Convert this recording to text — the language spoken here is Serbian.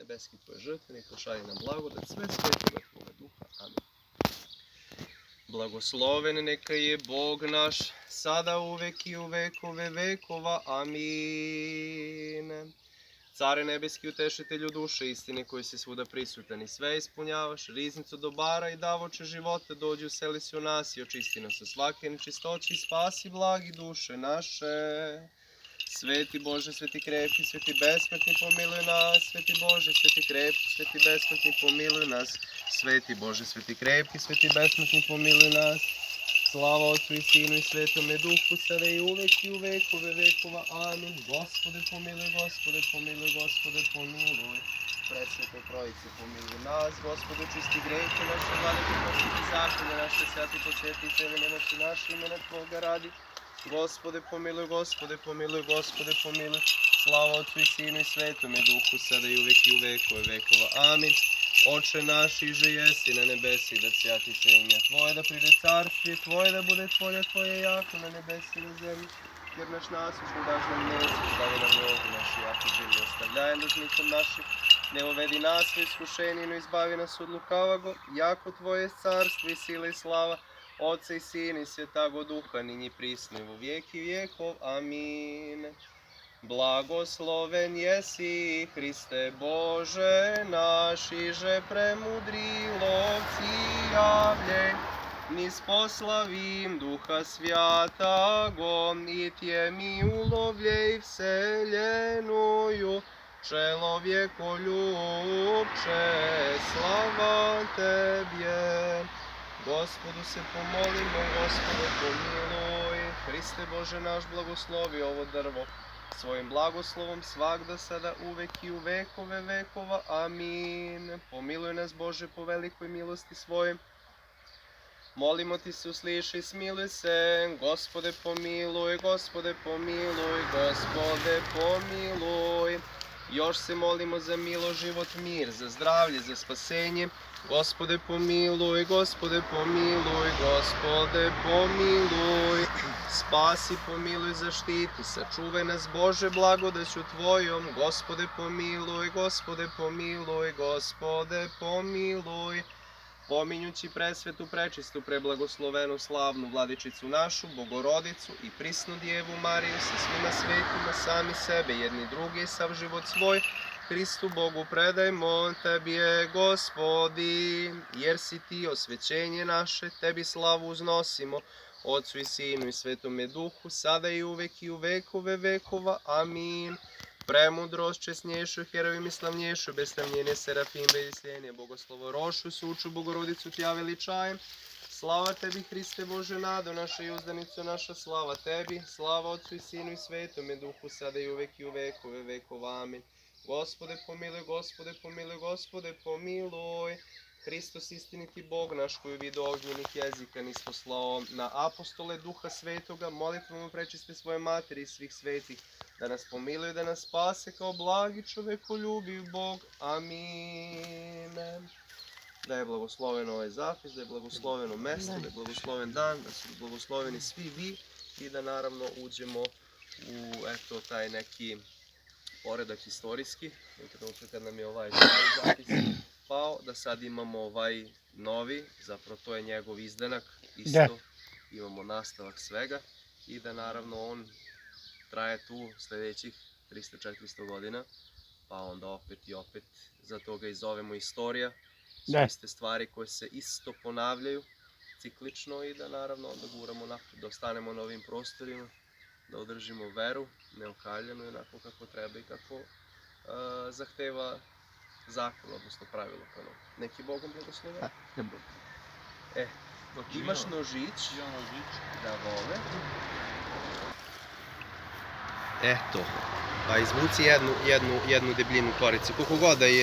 nebeski tvoje žrtve, nek pošalje nam blagodat sve svetoga tvoga duha. Amin. Blagosloven neka je Bog naš, sada uvek i u vekove vekova. Amin. Care nebeski, utešitelju duše istine koji si svuda prisutan i sve ispunjavaš, riznicu dobara i davoče života, dođi useli si u nas i očisti nas od svake nečistoće i spasi blagi duše naše. Sveti Bože, sveti krepki, sveti besmrtni, pomiluj nas. Sveti Bože, sveti krepki, sveti besmrtni, pomiluj nas. Sveti Bože, sveti krepki, sveti besmrtni, pomiluj nas. Slava Otcu i Sinu i Svetome Duhu, sada i uvek i u vekove vekova. Amin. Gospode pomiluj, Gospode pomiluj, Gospode pomiluj. Presvetoj Trojice pomiluj nas. Gospode, čisti grehe naše, vladike posveti zakonje naše, sveti posveti cele nemoći naše, imena Tvoga radi. Gospode pomiluj, Gospode pomiluj, Gospode pomiluj. Slava Otcu i Sinu i Svetome Duhu, sada i uvek i u vekove vekova. Amin. Oče naš, iže jesi na nebesi, da svjati se ime Tvoje, da pride carstvo Tvoje, da bude volja Tvoje jako na nebesi i na zemlji. Jer naš nasušni daš nam dnes, ostavi nam robu naši, jako življi ostavljaj dužnikom naših. Ne uvedi nas u iskušenje, no izbavi nas od lukavago, jako Tvoje je carstvo i sila i slava, Otca i Sina i Svetago Duha, ninji prisno i vo vijeki vijekov. Amin. Blagosloven jesi, Hriste Bože naš, iže premudri lovci javljej, niz poslavim Duha Svjatago, i tje mi ulovljej vseljenuju, čelovjekoljubče, slava Tebje. Gospodu se pomolimo, Gospode pomiluj. Hriste Bože naš, blagoslovi ovo drvo svojim blagoslovom svagda, sada, uvek i u vekove vekova. Amin. Pomiluj nas, Bože, po velikoj milosti svojim. Molimo ti se, usliši, smiluj se. Gospode pomiluj, Gospode pomiluj, Gospode pomiluj. Još se molimo za milo, život, mir, za zdravlje, za spasenje. Gospode pomiluj, Gospode pomiluj, Gospode pomiluj. Spasi, pomiluj, zaštiti, sačuvaj nas, Bože, blagodaću Tvojom. Gospode pomiluj, Gospode pomiluj, Gospode pomiluj. Pominjući presvetu, prečistu, preblagoslovenu, slavnu Vladičicu našu, Bogorodicu i prisnu Djevu Mariju sa svima svetima, sami sebe, jedni drugi i sav život svoj, Hristu Bogu predajmo. Tebi je, Gospodi, jer si Ti osvećenje naše, Tebi slavu uznosimo, Otcu i Sinu i Svetome Duhu, sada i uvek i u vekove vekova. Amin. Premudrost, česnjejšu, herovim i slavnjejšu, beslavnjene serafim, bezsljenje, bogoslovo rošu, suču, Bogorodicu Tja veličajem. Slava Tebi, Hriste Bože, nado naša i uzdanico naša, slava Tebi, slava Otcu i Sinu i Svetome Duhu, sada i uvek i u vekove vekova. Amin. Gospode pomiluj, Gospode pomiluj, Gospode pomiluj. Hristos, istiniti Bog naš, koji u vidu ognjenih jezika nis poslao na apostole Duha Svetoga, molitvom prečiste svoje materi i svih svetih, da nas pomiluje, da nas spase kao blagi čovekoljubiv Bog. Amin. Da je blagosloven ovaj zapis, da je blagosloveno mesto, da je blagosloven dan, da su blagosloveni svi vi i da naravno uđemo u taj neki poredak istorijski, kad nam je ovaj zapis pao, da sad imamo ovaj novi, zapravo to je njegov izdanak, isto imamo nastavak svega i da naravno on traje tu sljedećih 300-400 godina, pa onda opet i opet, zato ga i zovemo istorija, su iste stvari koje se isto ponavljaju ciklično i da naravno onda guramo napred, da ostanemo na ovim prostorima, da održimo veru neokaljenu i onako kako treba i kako zahteva zakon, odnosno pravilo kanon. Neki Bogom blagoslove? Imaš nožić? Da vole. Eto, pa izvuci jednu debljinu koricu, koliko god da je